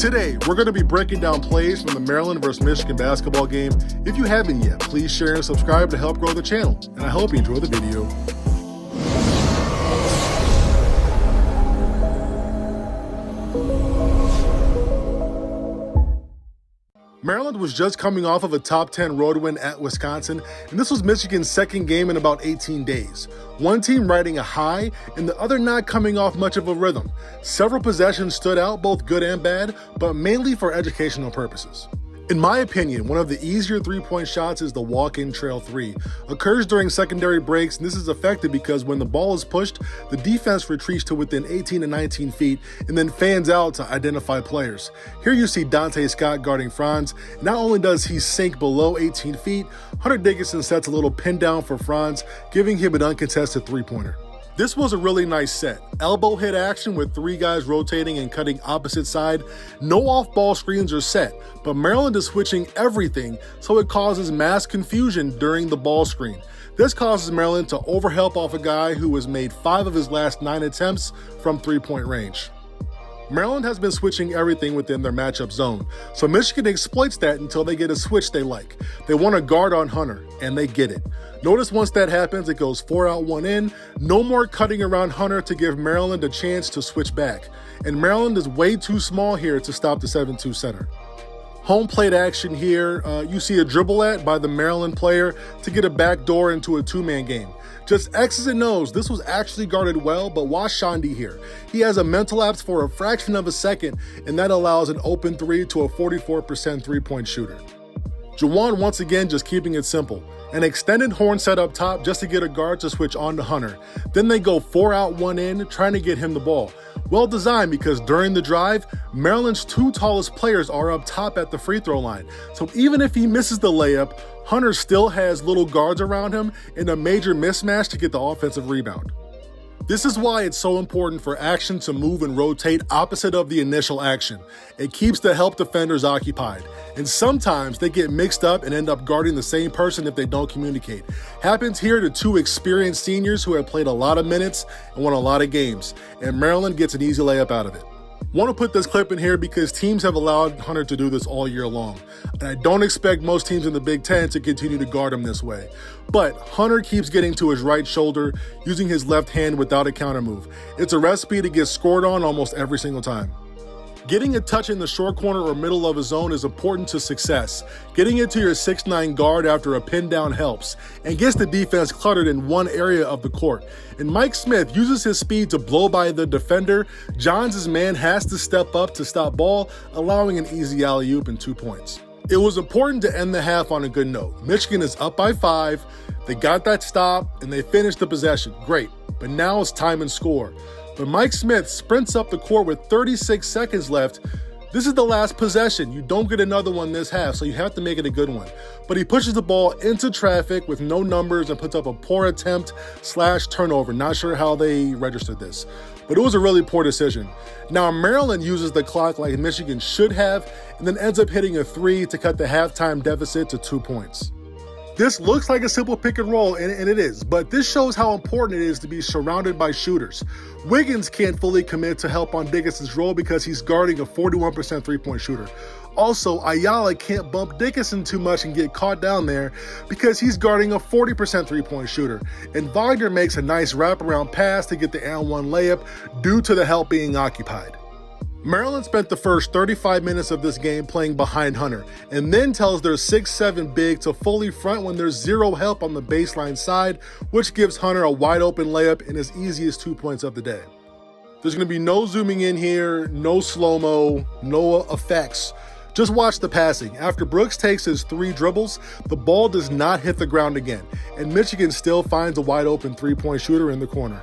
Today, we're going to be breaking down plays from the Maryland vs. Michigan basketball game. If you haven't yet, please share and subscribe to help grow the channel. And I hope you enjoy the video. Maryland was just coming off of a top 10 road win at Wisconsin, and this was Michigan's second game in about 18 days. One team riding a high, and the other not coming off much of a rhythm. Several possessions stood out, both good and bad, but mainly for educational purposes. In my opinion, one of the easier three-point shots is the walk-in trail three. Occurs during secondary breaks, and this is effective because when the ball is pushed, the defense retreats to within 18 to 19 feet and then fans out to identify players. Here you see Dante Scott guarding Franz. Not only does he sink below 18 feet, Hunter Dickinson sets a little pin down for Franz, giving him an uncontested three-pointer. This was a really nice set. Elbow hit action with three guys rotating and cutting opposite side. No off-ball screens are set, but Maryland is switching everything, so it causes mass confusion during the ball screen. This causes Maryland to overhelp off a guy who has made 5 of his last 9 attempts from three-point range. Maryland has been switching everything within their matchup zone, so Michigan exploits that until they get a switch they like. They want a guard on Hunter, and they get it. Notice once that happens, it goes 4 out, 1 in. No more cutting around Hunter to give Maryland a chance to switch back. And Maryland is way too small here to stop the 7-2 center. Home plate action here. You see a dribble at by the Maryland player to get a backdoor into a two-man game. Just X's and O's, this was actually guarded well, but watch Shandy here. He has a mental lapse for a fraction of a second, and that allows an open three to a 44% three-point shooter. Juwan once again just keeping it simple. An extended horn set up top just to get a guard to switch on to Hunter. Then they go 4 out, 1 in, trying to get him the ball. Well designed because during the drive, Maryland's 2 tallest players are up top at the free throw line. So even if he misses the layup, Hunter still has little guards around him and a major mismatch to get the offensive rebound. This is why it's so important for action to move and rotate opposite of the initial action. It keeps the help defenders occupied, and sometimes they get mixed up and end up guarding the same person if they don't communicate. Happens here to 2 experienced seniors who have played a lot of minutes and won a lot of games, and Maryland gets an easy layup out of it. Want to put this clip in here because teams have allowed Hunter to do this all year long. And I don't expect most teams in the Big Ten to continue to guard him this way. But Hunter keeps getting to his right shoulder, using his left hand without a counter move. It's a recipe to get scored on almost every single time. Getting a touch in the short corner or middle of a zone is important to success. Getting it to your 6'9" guard after a pin down helps, and gets the defense cluttered in one area of the court. And Mike Smith uses his speed to blow by the defender. Johns' man has to step up to stop ball, allowing an easy alley-oop and 2 points. It was important to end the half on a good note. Michigan is up by 5, they got that stop, and they finished the possession. Great, but now it's time and score. But Mike Smith sprints up the court with 36 seconds left. This is the last possession. You don't get another one this half, so you have to make it a good one. But he pushes the ball into traffic with no numbers and puts up a poor attempt / turnover. Not sure how they registered this, but it was a really poor decision. Now Maryland uses the clock like Michigan should have, and then ends up hitting a 3 to cut the halftime deficit to 2 points. This looks like a simple pick and roll, and it is, but this shows how important it is to be surrounded by shooters. Wiggins can't fully commit to help on Dickinson's role because he's guarding a 41% three-point shooter. Also, Ayala can't bump Dickinson too much and get caught down there because he's guarding a 40% three-point shooter. And Wagner makes a nice wraparound pass to get the and one layup due to the help being occupied. Maryland spent the first 35 minutes of this game playing behind Hunter, and then tells their 6'7" big to fully front when there's 0 help on the baseline side, which gives Hunter a wide open layup and his easiest 2 points of the day. There's going to be no zooming in here, no slow-mo, no effects. Just watch the passing. After Brooks takes his 3 dribbles, the ball does not hit the ground again, and Michigan still finds a wide open 3-point shooter in the corner.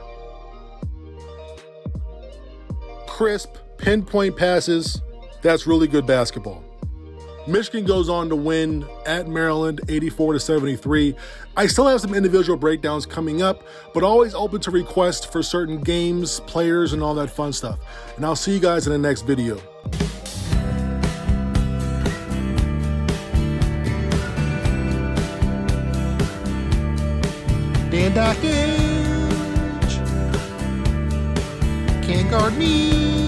Crisp, pinpoint passes, that's really good basketball. Michigan goes on to win at Maryland 84-73. I still have some individual breakdowns coming up, but always open to requests for certain games, players, and all that fun stuff. And I'll see you guys in the next video. Dan Dockage can't guard me.